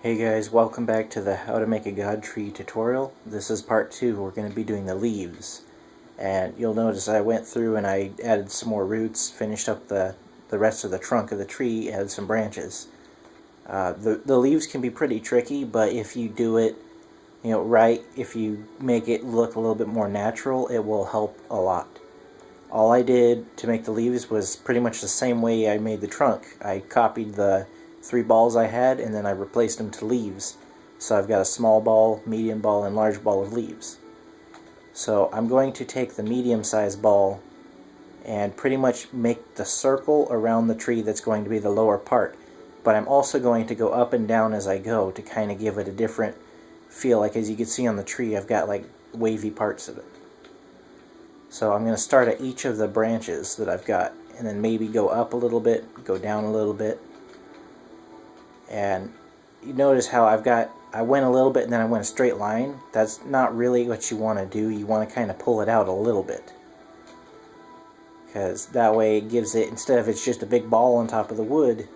Hey guys, welcome back to the How to Make a God Tree tutorial. This is part 2. We're going to be doing the leaves. And you'll notice I went through and I added some more roots, finished up the rest of the trunk of the tree, added some branches. The leaves can be pretty tricky, but if you do it right, if you make it look a little bit more natural, it will help a lot. All I did to make the leaves was pretty much the same way I made the trunk. I copied the 3 balls I had and then I replaced them to leaves. So I've got a small ball, medium ball, and large ball of leaves. So I'm going to take the medium-sized ball and pretty much make the circle around the tree that's going to be the lower part. But I'm also going to go up and down as I go to kind of give it a different feel. Like as you can see on the tree, I've got like wavy parts of it. So I'm going to start at each of the branches that I've got and then maybe go up a little bit, go down a little bit. And you notice how I went a little bit and then I went a straight line. That's not really what you want to do. You want to kind of pull it out a little bit. Because that way it gives it, instead of it's just a big ball on top of the wood,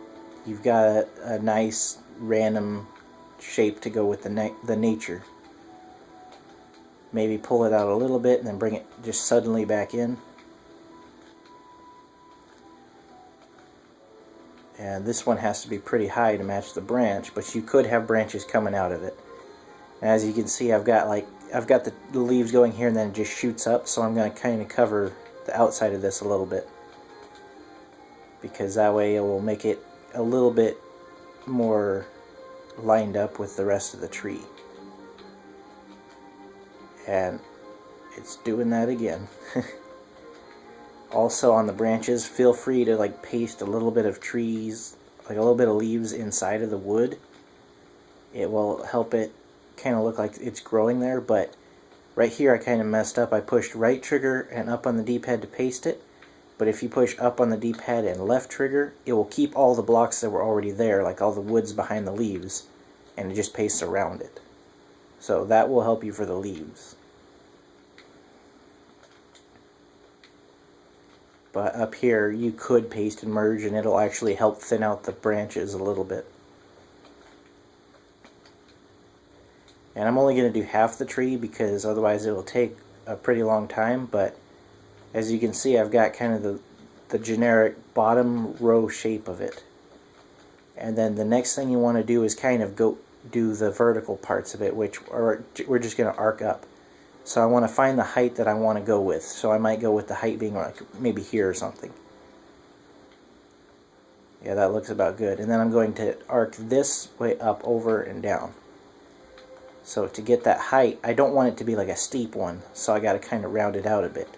you've got a nice random shape to go with the nature. Maybe pull it out a little bit and then bring it just suddenly back in. And this one has to be pretty high to match the branch, but you could have branches coming out of it. And as you can see, I've got the leaves going here and then it just shoots up, so I'm going to kind of cover the outside of this a little bit. Because that way it will make it a little bit more lined up with the rest of the tree. And it's doing that again. Also on the branches, feel free to like paste a little bit of trees, like a little bit of leaves inside of the wood. It will help it kind of look like it's growing there, but right here I kind of messed up. I pushed right trigger and up on the D-pad to paste it, but if you push up on the D-pad and left trigger, it will keep all the blocks that were already there, like all the woods behind the leaves, and it just pastes around it. So that will help you for the leaves. But up here you could paste and merge and it'll actually help thin out the branches a little bit. And I'm only going to do half the tree because otherwise it'll take a pretty long time, but as you can see I've got kind of the generic bottom row shape of it. And then the next thing you want to do is kind of go do the vertical parts of it, which we're just going to arc up. So I want to find the height that I want to go with. So I might go with the height being like maybe here or something. Yeah, that looks about good. And then I'm going to arc this way up, over, and down. So to get that height, I don't want it to be like a steep one, so I got to kind of round it out a bit.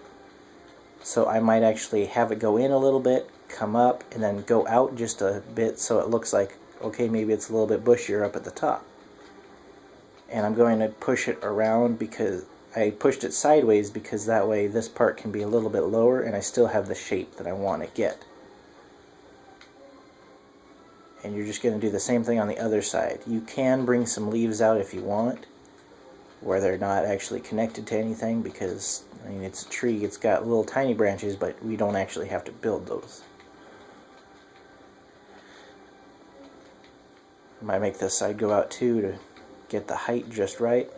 So I might actually have it go in a little bit, come up, and then go out just a bit so it looks like, okay, maybe it's a little bit bushier up at the top. And I'm going to push it around because I pushed it sideways because that way this part can be a little bit lower and I still have the shape that I want to get. And you're just going to do the same thing on the other side. You can bring some leaves out if you want, where they're not actually connected to anything, because I mean it's a tree, it's got little tiny branches, but we don't actually have to build those. I might make this side go out too to get the height just right.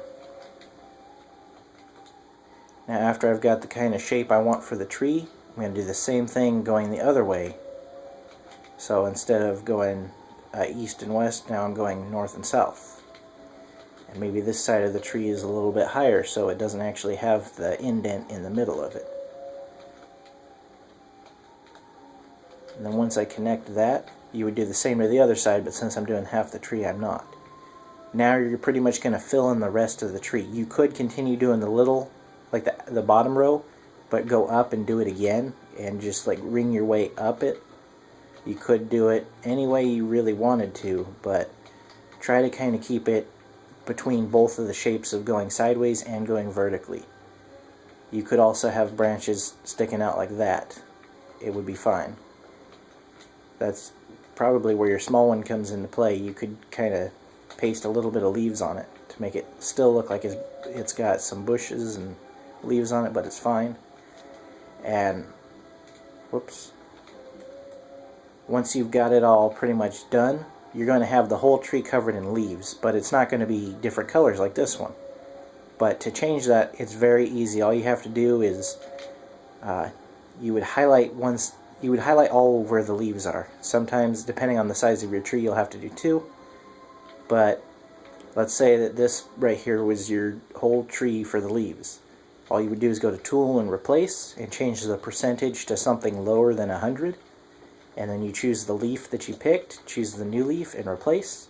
Now after I've got the kind of shape I want for the tree, I'm going to do the same thing going the other way. So instead of going east and west, now I'm going north and south. And maybe this side of the tree is a little bit higher so it doesn't actually have the indent in the middle of it. And then once I connect that, you would do the same to the other side, but since I'm doing half the tree, I'm not. Now you're pretty much going to fill in the rest of the tree. You could continue doing the little, like the bottom row, but go up and do it again and just like ring your way up it. You could do it any way you really wanted to, but try to kind of keep it between both of the shapes of going sideways and going vertically. You could also have branches sticking out like that. It would be fine. That's probably where your small one comes into play. You could kind of paste a little bit of leaves on it to make it still look like it's got some bushes and leaves on it, but it's fine. And whoops, once you've got it all pretty much done, you're going to have the whole tree covered in leaves, but it's not going to be different colors like this one. But to change that, it's very easy. All you have to do is you would highlight all where the leaves are. Sometimes, depending on the size of your tree, you'll have to do 2. But let's say that this right here was your whole tree for the leaves. All you would do is go to Tool and Replace and change the percentage to something lower than 100. And then you choose the leaf that you picked, choose the new leaf and replace.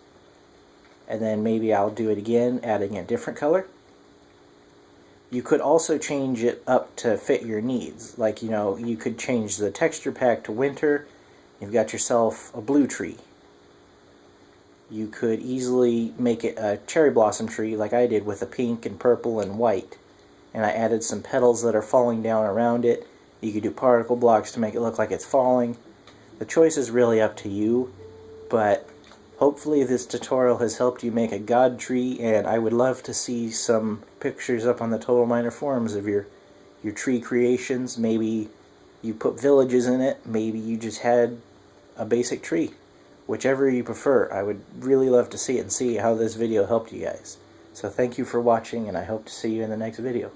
And then maybe I'll do it again, adding a different color. You could also change it up to fit your needs. Like, you could change the texture pack to winter. You've got yourself a blue tree. You could easily make it a cherry blossom tree like I did with the pink and purple and white. And I added some petals that are falling down around it. You could do particle blocks to make it look like it's falling. The choice is really up to you, but hopefully this tutorial has helped you make a god tree, and I would love to see some pictures up on the Total Miner forums of your tree creations. Maybe you put villages in it, maybe you just had a basic tree. Whichever you prefer, I would really love to see it and see how this video helped you guys. So thank you for watching, and I hope to see you in the next video.